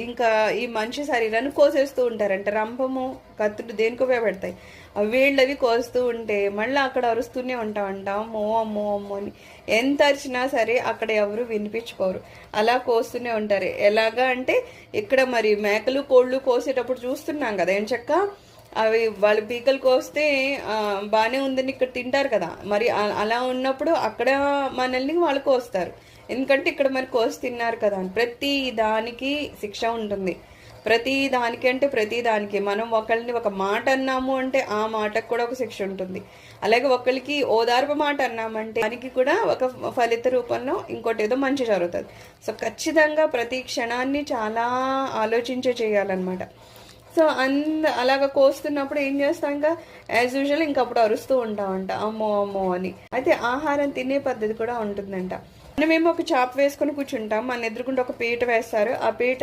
ఇంకా ఈ మనిషి శరీరాన్ని కోసేస్తూ ఉంటారంట. రంపము కత్తులు దేనికి ఉపయోగపడతాయి, వీళ్ళవి కోస్తూ ఉంటే మళ్ళీ అక్కడ అరుస్తూనే ఉంటామంట, అమ్మో అమ్మో అమ్మో అని. ఎంత అరిచినా సరే అక్కడ ఎవరు వినిపించుకోరు, అలా కోస్తూనే ఉంటారు. ఎలాగా అంటే ఇక్కడ మరి మేకలు కోళ్ళు కోసేటప్పుడు చూస్తున్నాం కదా, ఏం చెక్క అవి వాళ్ళు పీకలు కోస్తే బాగానే ఉందని ఇక్కడ తింటారు కదా, మరి అలా ఉన్నప్పుడు అక్కడ మనల్ని వాళ్ళు కోస్తారు. ఎందుకంటే ఇక్కడ మరి కోసి తిన్నారు కదా అని. ప్రతి దానికి శిక్ష ఉంటుంది. ప్రతి దానికి అంటే ప్రతి దానికి మనం ఒకళ్ళని ఒక మాట అన్నాము అంటే ఆ మాటకు కూడా ఒక శిక్ష ఉంటుంది. అలాగే ఒకరికి ఓదార్పు మాట అన్నామంటే దానికి కూడా ఒక ఫలిత రూపంలో ఇంకోటి ఏదో మంచి జరుగుతుంది. సో ఖచ్చితంగా ప్రతి క్షణాన్ని చాలా ఆలోచించే చేయాలన్నమాట. సో అలాగ కోస్తున్నప్పుడు ఏం చేస్తాం, ఇంకా యాజ్ యూజువల్ ఇంకప్పుడు అరుస్తూ ఉంటామంట, అమ్మో అమ్మో అని. అయితే ఆహారం తినే పద్ధతి కూడా ఉంటుందంట. మనమేమో ఒక చాప్ వేసుకొని కూర్చుంటాం, మన ఎదురుకుంటే ఒక పీట వేస్తారు, ఆ పీట